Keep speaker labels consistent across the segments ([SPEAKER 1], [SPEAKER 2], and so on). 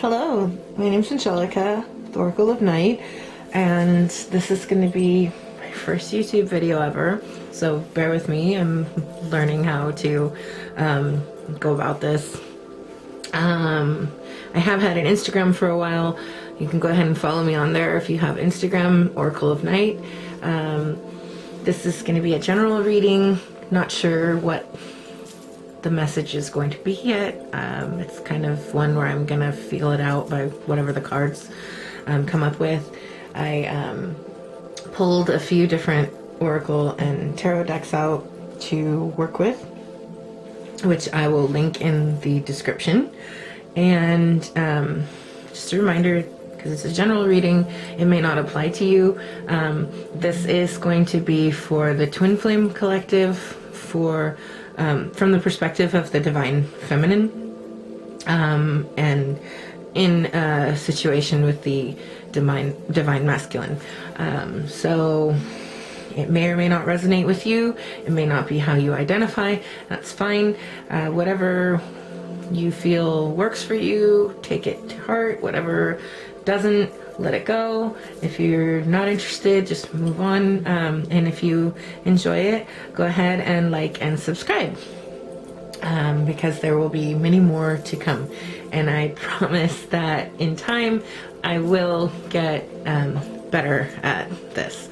[SPEAKER 1] Hello, my name's Angelica, the Oracle of Night, and this is going to be my first YouTube video ever, so bear with me. I'm learning how to go about this. I have had an Instagram for a while. You can go ahead and follow me on there if you have Instagram, Oracle of Night. This is going to be a general reading. Not sure what the message is going to be yet. It's kind of one where I'm gonna feel it out by whatever the cards come up with. I pulled a few different oracle and tarot decks out to work with, which I will link in the description. And just a reminder, because it's a general reading, it may not apply to you. This is going to be for the Twin Flame Collective, for from the perspective of the Divine Feminine, and in a situation with the Divine Masculine. So it may or may not resonate with you. It may not be how you identify. That's fine. Whatever you feel works for you, take it to heart. Whatever doesn't, let it go. If you're not interested, just move on. And if you enjoy it, go ahead and like and subscribe, because there will be many more to come. And I promise that in time, I will get better at this.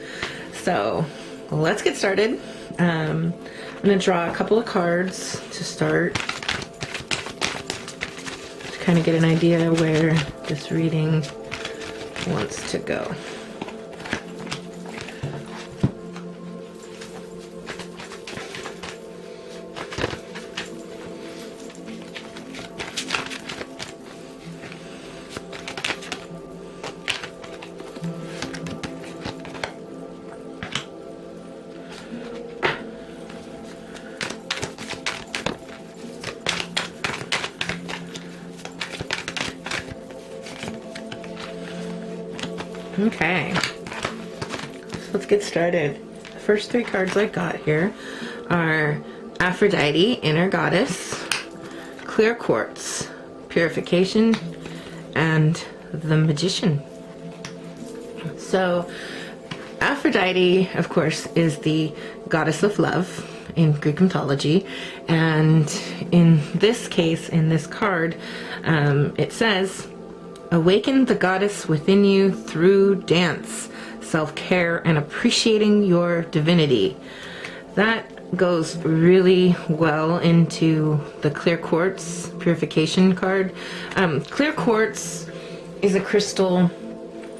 [SPEAKER 1] So let's get started. I'm going to draw a couple of cards to start, to kind of get an idea where this reading wants to go. Okay, so let's get started. The first three cards I got here are Aphrodite, Inner Goddess, Clear Quartz, Purification, and the Magician. So Aphrodite, of course, is the goddess of love in Greek mythology, and in this case, in this card, it says, awaken the goddess within you through dance, self-care, and appreciating your divinity. That goes really well into the Clear Quartz Purification card. Clear Quartz is a crystal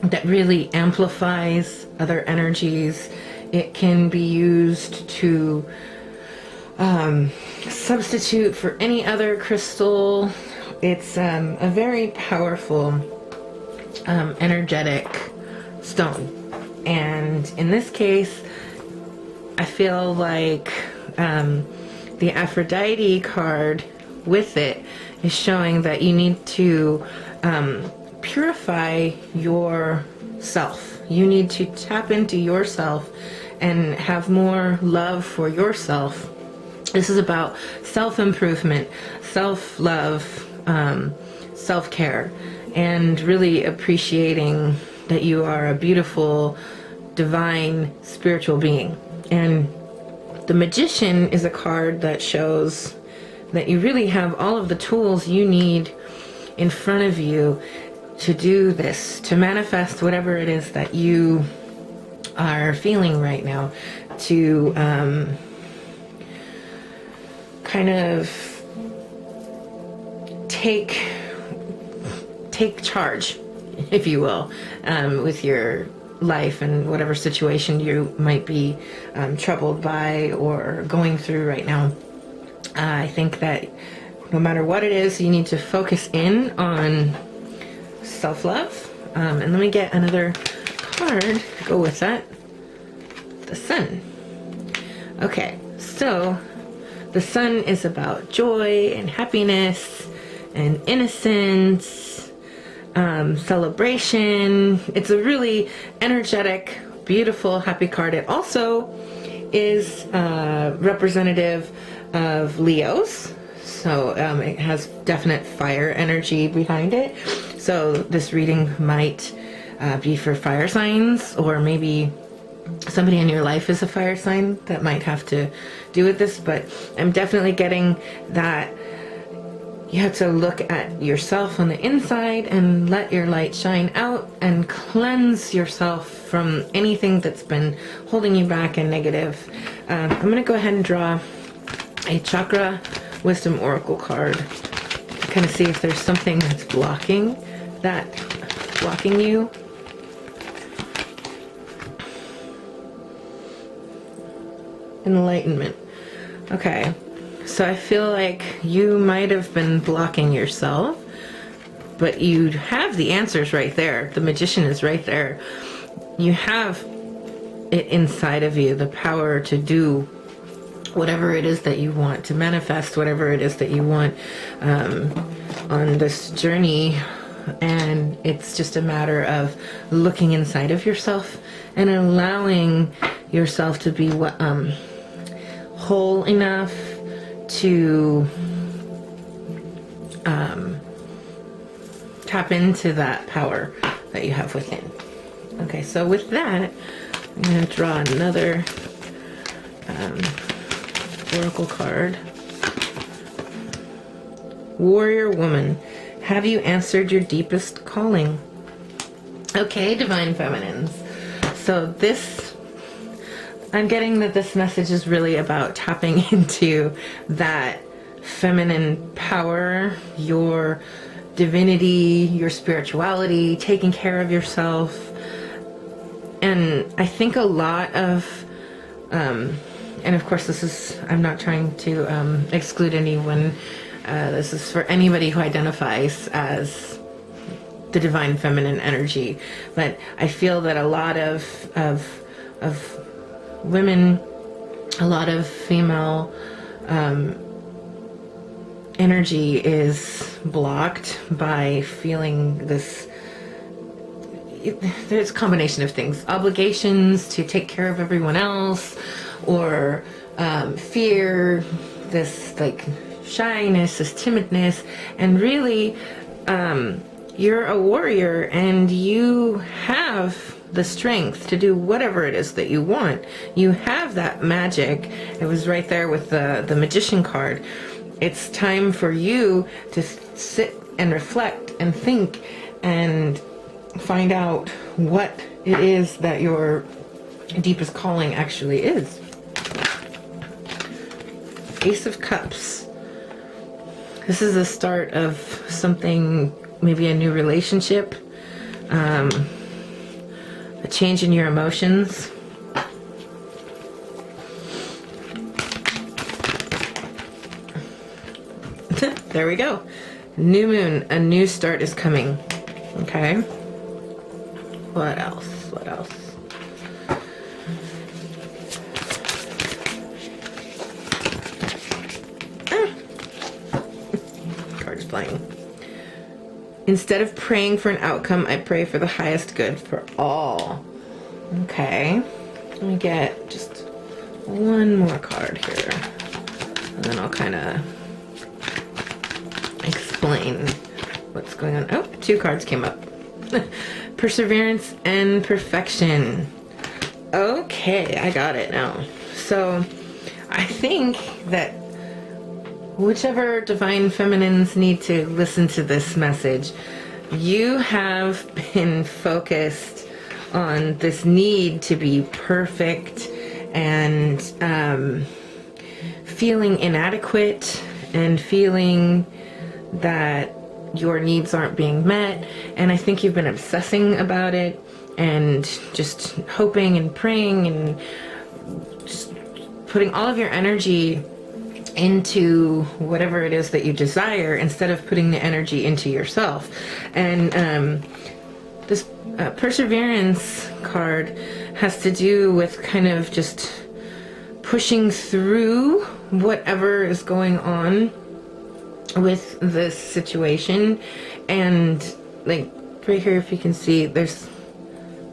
[SPEAKER 1] that really amplifies other energies. It can be used to substitute for any other crystal. It's a very powerful, energetic stone. And in this case, I feel like the Aphrodite card with it is showing that you need to purify yourself. You need to tap into yourself and have more love for yourself. This is about self-improvement, self-love, self-care, and really appreciating that you are a beautiful, divine, spiritual being. And the Magician is a card that shows that you really have all of the tools you need in front of you to do this, to manifest whatever it is that you are feeling right now, to kind of take charge, if you will, with your life and whatever situation you might be troubled by or going through right now. I think that no matter what it is, you need to focus in on self-love. And let me get another card to go with that. The Sun. Okay, so the Sun is about joy and happiness and innocence, celebration. It's a really energetic, beautiful, happy card. It also is representative of Leos. So it has definite fire energy behind it. So this reading might be for fire signs, or maybe somebody in your life is a fire sign that might have to do with this. But I'm definitely getting that you have to look at yourself on the inside and let your light shine out and cleanse yourself from anything that's been holding you back and negative. I'm going to go ahead and draw a Chakra Wisdom Oracle card to kind of see if there's something that's blocking you. Enlightenment. Okay. So I feel like you might have been blocking yourself, but you have the answers right there. The magician is right there. You have it inside of you, the power to do whatever it is that you want, to manifest whatever it is that you want on this journey. And it's just a matter of looking inside of yourself and allowing yourself to be whole enough to tap into that power that you have within. Okay, so with that, I'm going to draw another oracle card. Warrior Woman, have you answered your deepest calling? Okay, Divine Feminines. So this, I'm getting that this message is really about tapping into that feminine power, your divinity, your spirituality, taking care of yourself. And I think a lot of, and of course this is, I'm not trying to exclude anyone. This is for anybody who identifies as the divine feminine energy. But I feel that a lot of women, a lot of female energy is blocked by feeling this. There's a combination of things: obligations to take care of everyone else, or fear, this like shyness, this timidness. And really, you're a warrior and you have the strength to do whatever it is that you want. You have that magic. It was right there with the magician card. It's time for you to sit and reflect and think and find out what it is that your deepest calling actually is. Ace of Cups. This is the start of something, maybe a new relationship, a change in your emotions. There we go. New moon, a new start is coming. Okay. What else? What else? Cards flying. Instead of praying for an outcome, I pray for the highest good for all. Okay. Let me get just one more card here. And then I'll kind of explain what's going on. Oh, two cards came up. Perseverance and perfection. Okay, I got it now. So I think that whichever divine feminines need to listen to this message, you have been focused on this need to be perfect and feeling inadequate and feeling that your needs aren't being met. And I think you've been obsessing about it and just hoping and praying and just putting all of your energy into whatever it is that you desire instead of putting the energy into yourself. And this perseverance card has to do with kind of just pushing through whatever is going on with this situation. And like right here, if you can see, there's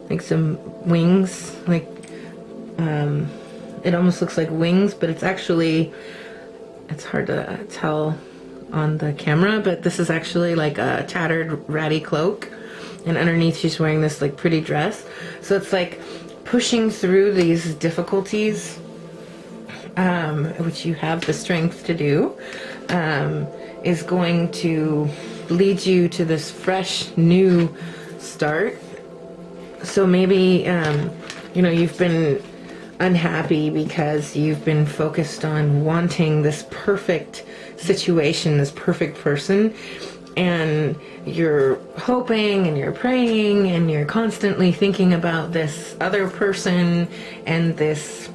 [SPEAKER 1] like some wings, like it almost looks like wings, but it's actually it's hard to tell on the camera, but this is actually like a tattered ratty cloak, and underneath she's wearing this like pretty dress. So it's like pushing through these difficulties, which you have the strength to do, is going to lead you to this fresh new start. So maybe you've been unhappy because you've been focused on wanting this perfect situation, this perfect person, and you're hoping and you're praying and you're constantly thinking about this other person and this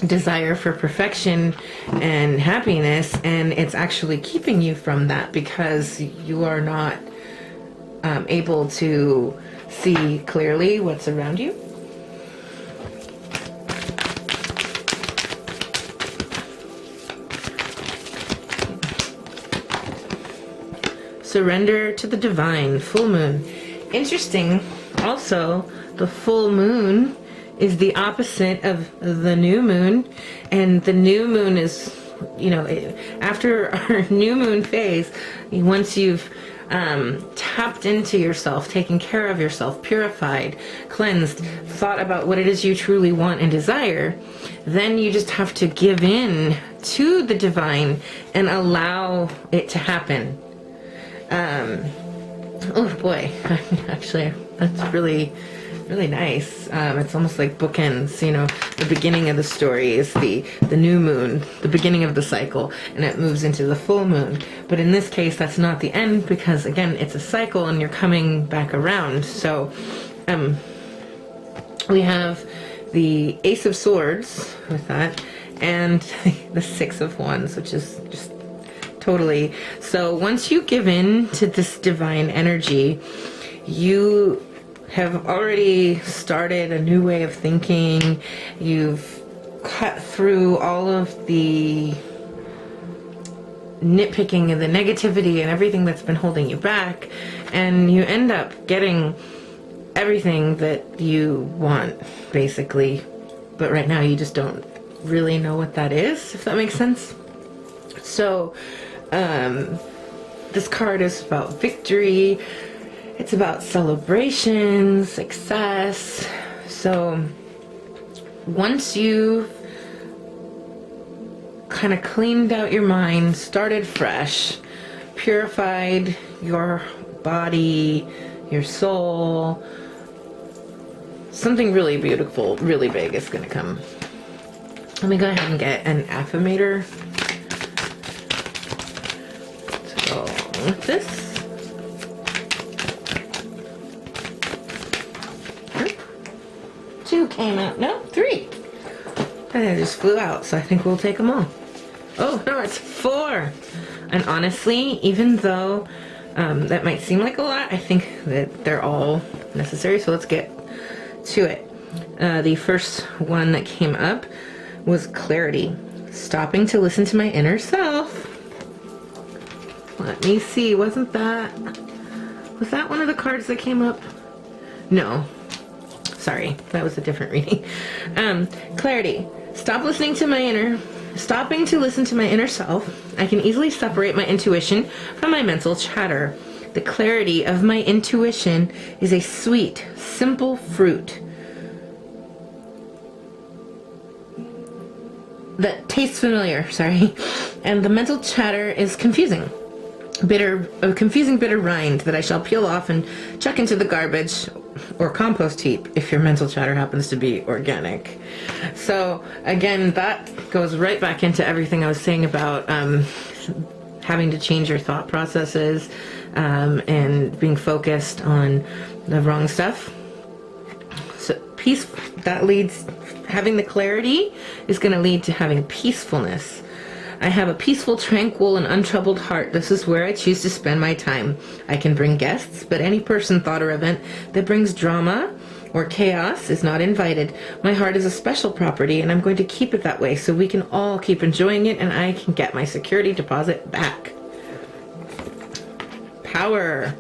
[SPEAKER 1] desire for perfection and happiness, and it's actually keeping you from that because you are not able to see clearly what's around you. Surrender to the divine. Full moon. Interesting. Also, the full moon is the opposite of the new moon, and the new moon is, after our new moon phase, once you've tapped into yourself, taken care of yourself, purified, cleansed, thought about what it is you truly want and desire, then you just have to give in to the divine and allow it to happen. Oh boy, actually, that's really, really nice. It's almost like bookends, the beginning of the story is the new moon, the beginning of the cycle, and it moves into the full moon. But in this case, that's not the end, because again, it's a cycle and you're coming back around. So, we have the Ace of Swords with that, and the Six of Wands, which is just totally. So once you give in to this divine energy, you have already started a new way of thinking. You've cut through all of the nitpicking and the negativity and everything that's been holding you back, and you end up getting everything that you want, basically. But right now you just don't really know what that is, if that makes sense. So this card is about victory. It's about celebration, success. So once you've kind of cleaned out your mind, started fresh, purified your body, your soul, something really beautiful, really big is going to come. Let me go ahead and get an affirmator. So with this. Two came out. No, three. And they just flew out, so I think we'll take them all. Oh, no, it's four. And honestly, even though that might seem like a lot, I think that they're all necessary, so let's get to it. The first one that came up was clarity. Stopping to listen to my inner self. Let me see, was that one of the cards that came up? No. Sorry, that was a different reading. Clarity. Stopping to listen to my inner self. I can easily separate my intuition from my mental chatter. The clarity of my intuition is a sweet, simple fruit that tastes familiar, and the mental chatter is confusing. A confusing bitter rind that I shall peel off and chuck into the garbage or compost heap if your mental chatter happens to be organic. So again, that goes right back into everything I was saying about having to change your thought processes and being focused on the wrong stuff. So peace, that leads, having the clarity is going to lead to having peacefulness. I have a peaceful, tranquil, and untroubled heart. This is where I choose to spend my time. I can bring guests, but any person, thought, or event that brings drama or chaos is not invited. My heart is a special property, and I'm going to keep it that way so we can all keep enjoying it and I can get my security deposit back. Power.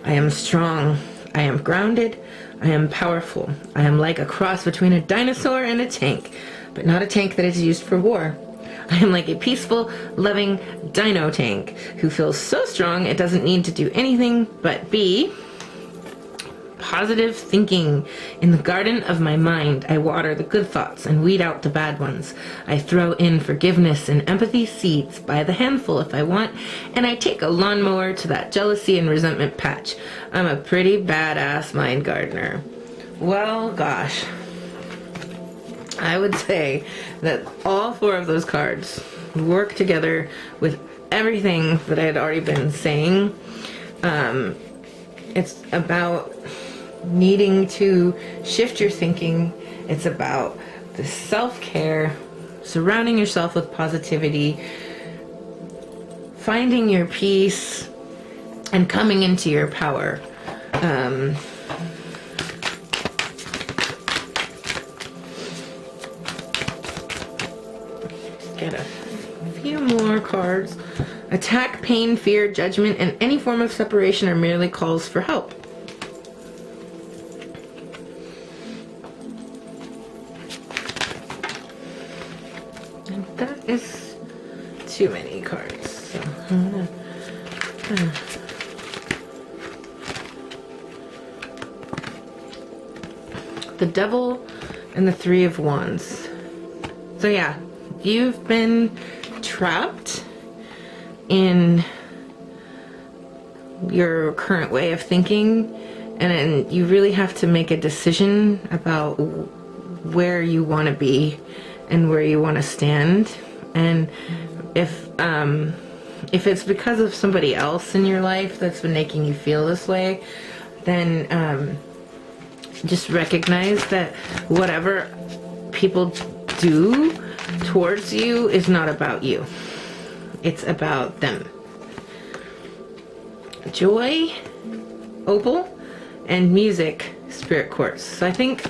[SPEAKER 1] I am strong. I am grounded. I am powerful. I am like a cross between a dinosaur and a tank, but not a tank that is used for war. I am like a peaceful, loving dino tank who feels so strong it doesn't need to do anything but be. Positive thinking. In the garden of my mind, I water the good thoughts and weed out the bad ones. I throw in forgiveness and empathy seeds by the handful if I want, and I take a lawnmower to that jealousy and resentment patch. I'm a pretty badass mind gardener. Well, gosh. I would say that all 4 of those cards work together with everything that I had already been saying. It's about needing to shift your thinking. It's about the self-care, surrounding yourself with positivity, finding your peace, and coming into your power. Get a few more cards. Attack, pain, fear, judgment, and any form of separation are merely calls for help. And that is too many cards. So I'm gonna the Devil and the 3 of Wands. So yeah, you've been trapped in your current way of thinking, and you really have to make a decision about where you want to be and where you want to stand. And if it's because of somebody else in your life that's been making you feel this way, then just recognize that whatever people do towards you is not about you. It's about them. Joy, opal, and music, spirit quartz. So I think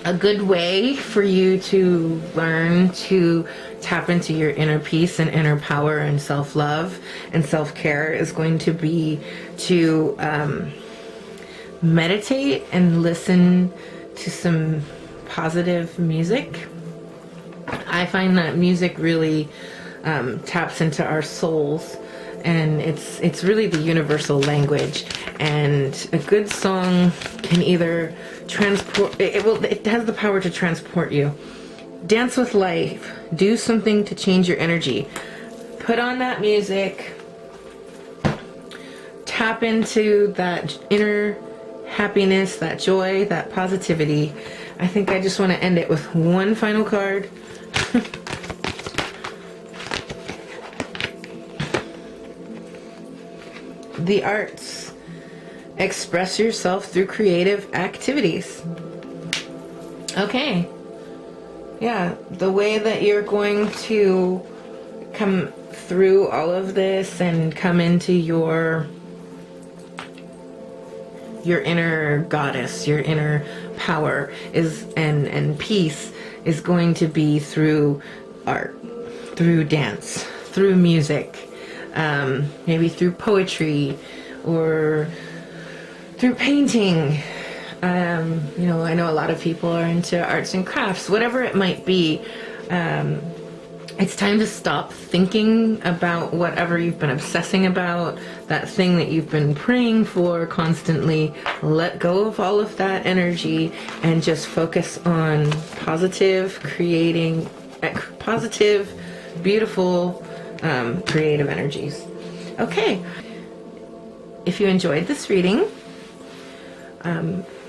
[SPEAKER 1] a good way for you to learn to tap into your inner peace and inner power and self-love and self-care is going to be to meditate and listen to some positive music. I find that music really taps into our souls, and it's really the universal language. And a good song can either transport, it has the power to transport you. Dance with life. Do something to change your energy. Put on that music. Tap into that inner happiness, that joy, that positivity. I think I just want to end it with one final card. The arts. Express yourself through creative activities. Okay. Yeah, the way that you're going to come through all of this and come into your inner goddess, your inner power is and peace is going to be through art, through dance, through music, maybe through poetry or through painting. I know a lot of people are into arts and crafts, whatever it might be. It's time to stop thinking about whatever you've been obsessing about, that thing that you've been praying for constantly. Let go of all of that energy and just focus on positive, beautiful, creative energies. Okay. If you enjoyed this reading,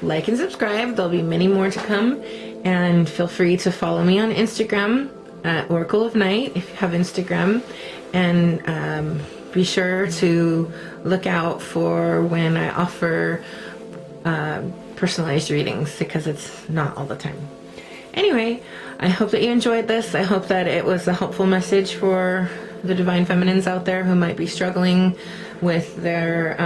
[SPEAKER 1] like and subscribe. There'll be many more to come, and feel free to follow me on Instagram at Oracle of Night if you have Instagram, and be sure to look out for when I offer personalized readings, because it's not all the time. Anyway, I hope that you enjoyed this. I hope that it was a helpful message for the Divine Feminines out there who might be struggling with their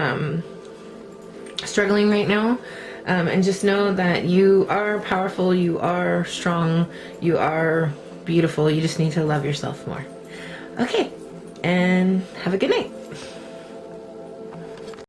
[SPEAKER 1] struggling right now. And just know that you are powerful, you are strong, you are beautiful. You just need to love yourself more. Okay, and have a good night.